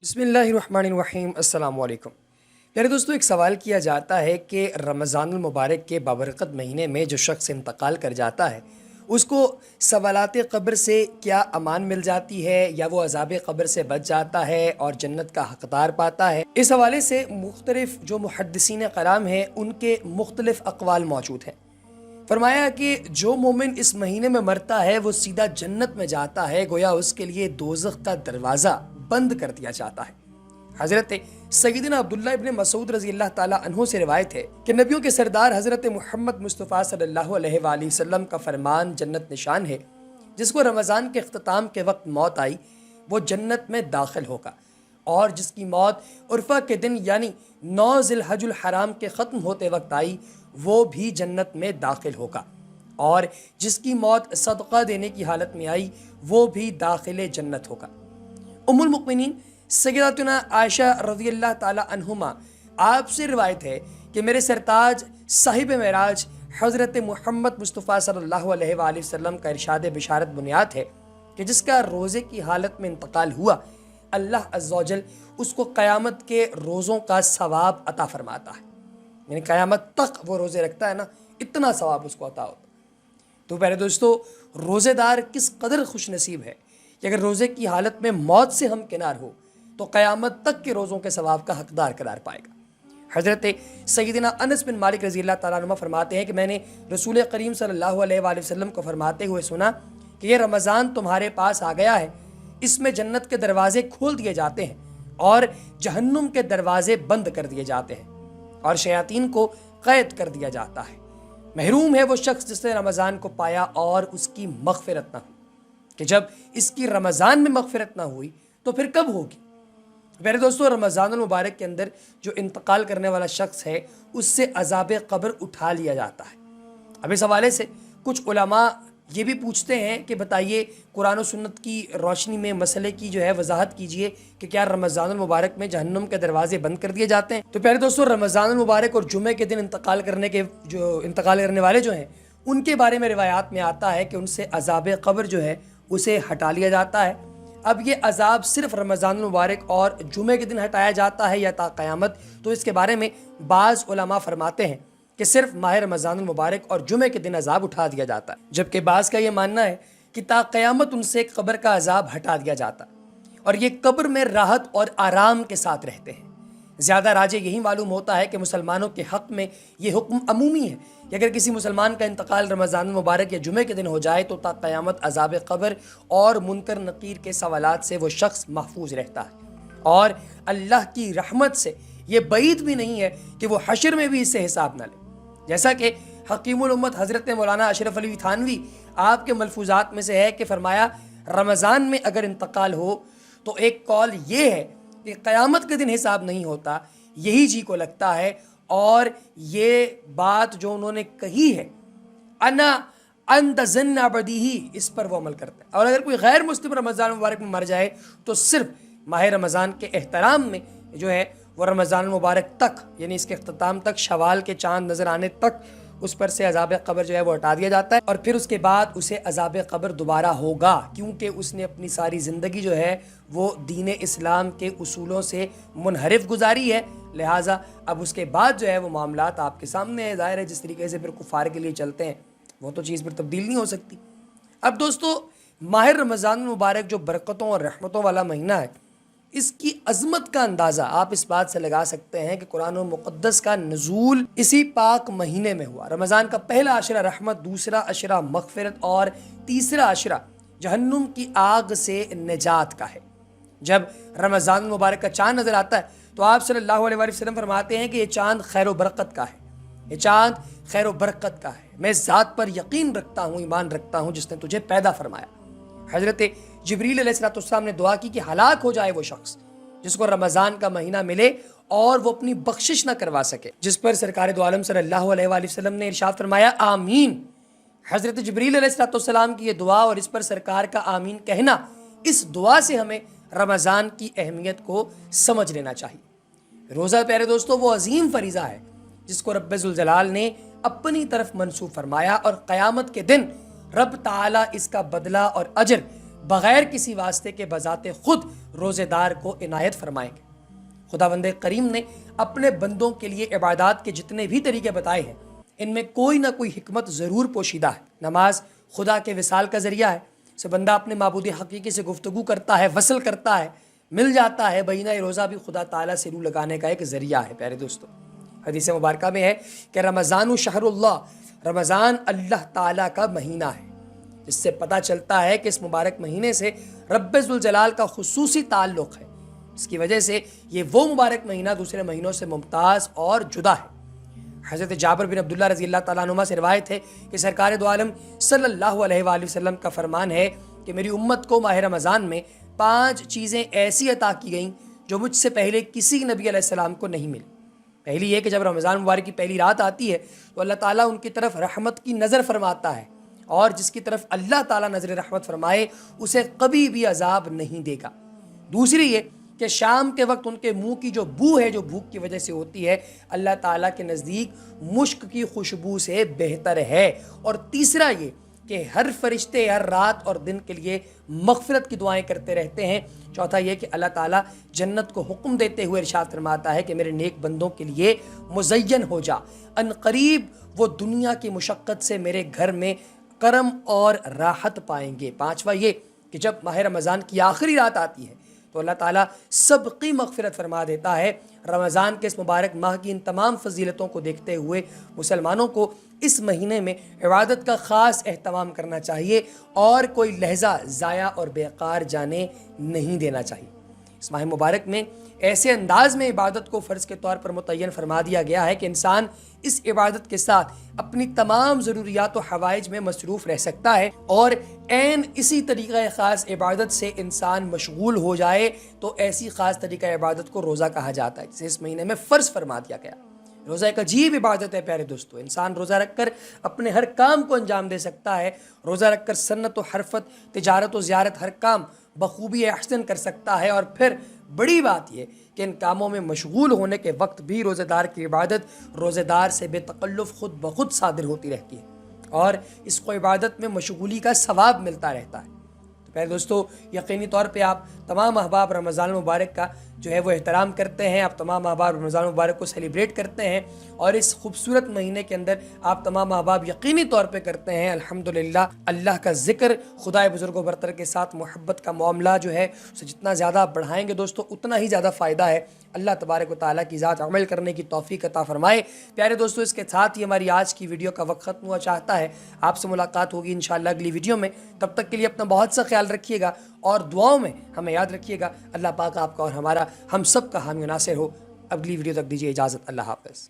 بسم اللہ الرحمن الرحیم۔ السلام علیکم پیارے دوستو، ایک سوال کیا جاتا ہے کہ رمضان المبارک کے بابرکت مہینے میں جو شخص انتقال کر جاتا ہے اس کو سوالات قبر سے کیا امان مل جاتی ہے یا وہ عذاب قبر سے بچ جاتا ہے اور جنت کا حقدار پاتا ہے؟ اس حوالے سے مختلف جو محدثین کرام ہیں ان کے مختلف اقوال موجود ہیں۔ فرمایا کہ جو مومن اس مہینے میں مرتا ہے وہ سیدھا جنت میں جاتا ہے، گویا اس کے لیے دوزخ کا دروازہ بند کر دیا جاتا ہے۔ حضرت سیدنا عبداللہ ابن مسعود رضی اللہ تعالیٰ عنہ سے روایت ہے کہ نبیوں کے سردار حضرت محمد مصطفیٰ صلی اللہ علیہ وآلہ وسلم کا فرمان جنت نشان ہے، جس کو رمضان کے اختتام کے وقت موت آئی وہ جنت میں داخل ہوگا، اور جس کی موت عرفہ کے دن یعنی 9 ذی الحج الحرام کے ختم ہوتے وقت آئی وہ بھی جنت میں داخل ہوگا، اور جس کی موت صدقہ دینے کی حالت میں آئی وہ بھی داخل جنت ہوگا۔ ام المؤمنین سیداتنا عائشہ رضی اللہ تعالی عنہما آپ سے روایت ہے کہ میرے سرتاج صاحب معراج حضرت محمد مصطفیٰ صلی اللہ علیہ وآلہ وسلم کا ارشاد بشارت بنیاد ہے کہ جس کا روزے کی حالت میں انتقال ہوا، اللہ عز و جل اس کو قیامت کے روزوں کا ثواب عطا فرماتا ہے، یعنی قیامت تک وہ روزے رکھتا ہے نا، اتنا ثواب اس کو عطا ہوتا ہے۔ تو پیارے دوستو، روزے دار کس قدر خوش نصیب ہے کہ اگر روزے کی حالت میں موت سے ہم کنار ہو تو قیامت تک کے روزوں کے ثواب کا حقدار قرار پائے گا۔ حضرت سیدنا انس بن مالک رضی اللہ تعالیٰ عنہ فرماتے ہیں کہ میں نے رسول کریم صلی اللہ علیہ وآلہ وسلم کو فرماتے ہوئے سنا کہ یہ رمضان تمہارے پاس آ گیا ہے، اس میں جنت کے دروازے کھول دیے جاتے ہیں اور جہنم کے دروازے بند کر دیے جاتے ہیں اور شیاطین کو قید کر دیا جاتا ہے۔ محروم ہے وہ شخص جس نے رمضان کو پایا اور اس کی مغفرت نہ ہوئی، کہ جب اس کی رمضان میں مغفرت نہ ہوئی تو پھر کب ہوگی؟ میرے دوستو، رمضان المبارک کے اندر جو انتقال کرنے والا شخص ہے اس سے عذاب قبر اٹھا لیا جاتا ہے۔ اب اس حوالے سے کچھ علماء یہ بھی پوچھتے ہیں کہ بتائیے قرآن و سنت کی روشنی میں مسئلے کی جو ہے وضاحت کیجئے کہ کیا رمضان المبارک میں جہنم کے دروازے بند کر دیے جاتے ہیں؟ تو پیارے دوستو، رمضان المبارک اور جمعے کے دن انتقال کرنے والے جو ہیں ان کے بارے میں روایات میں آتا ہے کہ ان سے عذاب قبر جو ہے اسے ہٹا لیا جاتا ہے۔ اب یہ عذاب صرف رمضان المبارک اور جمعے کے دن ہٹایا جاتا ہے یا تا قیامت؟ تو اس کے بارے میں بعض علماء فرماتے ہیں کہ صرف ماہ رمضان المبارک اور جمعے کے دن عذاب اٹھا دیا جاتا ہے، جبکہ بعض کا یہ ماننا ہے کہ تا قیامت ان سے قبر کا عذاب ہٹا دیا جاتا ہے اور یہ قبر میں راحت اور آرام کے ساتھ رہتے ہیں۔ زیادہ راجح یہی معلوم ہوتا ہے کہ مسلمانوں کے حق میں یہ حکم عمومی ہے کہ اگر کسی مسلمان کا انتقال رمضان المبارک یا جمعے کے دن ہو جائے تو تا قیامت عذاب قبر اور منکر نقیر کے سوالات سے وہ شخص محفوظ رہتا ہے، اور اللہ کی رحمت سے یہ بعید بھی نہیں ہے کہ وہ حشر میں بھی اس سے حساب نہ لے، جیسا کہ حکیم الامت حضرت مولانا اشرف علی تھانوی آپ کے ملفوظات میں سے ہے کہ فرمایا رمضان میں اگر انتقال ہو تو ایک قول یہ ہے کہ قیامت کے دن حساب نہیں ہوتا، یہی جی کو لگتا ہے، اور یہ بات جو انہوں نے کہی ہے انا انت ظن عبدی، اس پر وہ عمل کرتا ہے۔ اور اگر کوئی غیر مسلم رمضان مبارک میں مر جائے تو صرف ماہ رمضان کے احترام میں جو ہے وہ رمضان مبارک تک، یعنی اس کے اختتام تک، شوال کے چاند نظر آنے تک اس پر سے عذاب قبر جو ہے وہ ہٹا دیا جاتا ہے، اور پھر اس کے بعد اسے عذاب قبر دوبارہ ہوگا، کیونکہ اس نے اپنی ساری زندگی جو ہے وہ دین اسلام کے اصولوں سے منحرف گزاری ہے، لہٰذا اب اس کے بعد جو ہے وہ معاملات آپ کے سامنے ہے۔ ظاہر ہے جس طریقے سے پھر کفار کے لیے چلتے ہیں وہ تو چیز پھر تبدیل نہیں ہو سکتی۔ اب دوستو، ماہ رمضان المبارک جو برکتوں اور رحمتوں والا مہینہ ہے، اس کی عظمت کا اندازہ آپ اس بات سے لگا سکتے ہیں کہ قرآن مقدس کا نزول اسی پاک مہینے میں ہوا۔ رمضان کا پہلا عشرہ رحمت، دوسرا عشرہ مغفرت اور تیسرا عشرہ جہنم کی آگ سے نجات کا ہے۔ جب رمضان المبارک کا چاند نظر آتا ہے تو آپ صلی اللہ علیہ وسلم فرماتے ہیں کہ یہ چاند خیر و برکت کا ہے، یہ چاند خیر و برکت کا ہے، میں ذات پر یقین رکھتا ہوں، ایمان رکھتا ہوں جس نے تجھے پیدا فرمایا۔ حضرت جبریل علیہ السلام نے دعا کی کہ ہلاک ہو جائے وہ شخص جس کو رمضان کا مہینہ ملے اور وہ اپنی بخشش نہ کروا سکے، جس پر سرکار دو عالم صلی اللہ علیہ وآلہ وسلم نے ارشاد فرمایا آمین۔ حضرت جبریل علیہ السلام کی یہ دعا اور اس پر سرکار کا آمین کہنا، اس دعا سے ہمیں رمضان کی اہمیت کو سمجھ لینا چاہیے۔ روزہ پیارے دوستو وہ عظیم فریضہ ہے جس کو رب ذوالجلال نے اپنی طرف منسوب فرمایا، اور قیامت کے دن رب تعالیٰ اس کا بدلہ اور اجر بغیر کسی واسطے کے بذات خود روزے دار کو عنایت فرمائیں گے۔ خداوند کریم نے اپنے بندوں کے لیے عبادات کے جتنے بھی طریقے بتائے ہیں، ان میں کوئی نہ کوئی حکمت ضرور پوشیدہ ہے۔ نماز خدا کے وصال کا ذریعہ ہے، سے بندہ اپنے معبود حقیقی سے گفتگو کرتا ہے، وصل کرتا ہے، مل جاتا ہے۔ بہینہ روزہ بھی خدا تعالیٰ سے روح لگانے کا ایک ذریعہ ہے۔ پیارے دوستو، حدیث مبارکہ میں ہے کہ رمضان شہر اللہ، رمضان اللہ تعالیٰ کا مہینہ ہے، جس سے پتہ چلتا ہے کہ اس مبارک مہینے سے رب ذوالجلال کا خصوصی تعلق ہے، اس کی وجہ سے یہ وہ مبارک مہینہ دوسرے مہینوں سے ممتاز اور جدا ہے۔ حضرت جابر بن عبداللہ رضی اللہ تعالیٰ عنہ سے روایت ہے کہ سرکار دو عالم صلی اللہ علیہ وآلہ وسلم کا فرمان ہے کہ میری امت کو ماہ رمضان میں 5 چیزیں ایسی عطا کی گئیں جو مجھ سے پہلے کسی نبی علیہ السلام کو نہیں ملی۔ پہلی یہ کہ جب رمضان مبارک کی پہلی رات آتی ہے تو اللہ تعالیٰ ان کی طرف رحمت کی نظر فرماتا ہے، اور جس کی طرف اللہ تعالیٰ نظر رحمت فرمائے اسے کبھی بھی عذاب نہیں دے گا۔ دوسری یہ کہ شام کے وقت ان کے منہ کی جو بو ہے، جو بھوک کی وجہ سے ہوتی ہے، اللہ تعالیٰ کے نزدیک مشک کی خوشبو سے بہتر ہے۔ اور تیسرا یہ کہ ہر فرشتے ہر رات اور دن کے لیے مغفرت کی دعائیں کرتے رہتے ہیں۔ چوتھا یہ کہ اللہ تعالیٰ جنت کو حکم دیتے ہوئے ارشاد فرماتا ہے کہ میرے نیک بندوں کے لیے مزین ہو جا، ان قریب وہ دنیا کی مشقت سے میرے گھر میں کرم اور راحت پائیں گے۔ پانچواں یہ کہ جب ماہ رمضان کی آخری رات آتی ہے تو اللہ تعالیٰ سب کی مغفرت فرما دیتا ہے۔ رمضان کے اس مبارک ماہ کی ان تمام فضیلتوں کو دیکھتے ہوئے مسلمانوں کو اس مہینے میں عبادت کا خاص اہتمام کرنا چاہیے اور کوئی لحظہ ضائع اور بیکار جانے نہیں دینا چاہیے۔ اس ماہ مبارک میں ایسے انداز میں عبادت کو فرض کے طور پر متعین فرما دیا گیا ہے کہ انسان اس عبادت کے ساتھ اپنی تمام ضروریات و حوائج میں مصروف رہ سکتا ہے، اور عین اسی طریقہ خاص عبادت سے انسان مشغول ہو جائے تو ایسی خاص طریقہ عبادت کو روزہ کہا جاتا ہے، جسے اس مہینے میں فرض فرما دیا گیا۔ روزہ ایک عجیب عبادت ہے پیارے دوستو، انسان روزہ رکھ کر اپنے ہر کام کو انجام دے سکتا ہے، روزہ رکھ کر سنت و حرفت، تجارت و زیارت ہر کام بخوبی احسن کر سکتا ہے، اور پھر بڑی بات یہ کہ ان کاموں میں مشغول ہونے کے وقت بھی روزہ دار کی عبادت روزہ دار سے بے تکلف خود بخود صادر ہوتی رہتی ہے، اور اس کو عبادت میں مشغولی کا ثواب ملتا رہتا ہے۔ تو پہلے دوستو، یقینی طور پہ آپ تمام احباب رمضان المبارک کا جو ہے وہ احترام کرتے ہیں، آپ تمام احباب رمضان المبارک کو سیلیبریٹ کرتے ہیں، اور اس خوبصورت مہینے کے اندر آپ تمام احباب یقینی طور پہ کرتے ہیں الحمدللہ اللہ کا ذکر، خدائے بزرگ و برتر کے ساتھ محبت کا معاملہ جو ہے اسے جتنا زیادہ بڑھائیں گے دوستو اتنا ہی زیادہ فائدہ ہے۔ اللہ تبارک و تعالیٰ کی ذات عمل کرنے کی توفیق عطا فرمائے۔ پیارے دوستو، اس کے ساتھ ہی ہماری آج کی ویڈیو کا وقت ختم ہوا چاہتا ہے۔ آپ سے ملاقات ہوگی انشاءاللہ اگلی ویڈیو میں، تب تک کے لیے اپنا بہت سا خیال رکھیے گا، اور دعاؤں میں ہمیں یاد رکھیے گا۔ اللہ پاک آپ کا اور ہم سب کا حامی و ناصر ہو۔ اگلی ویڈیو تک دیجیے اجازت، اللہ حافظ۔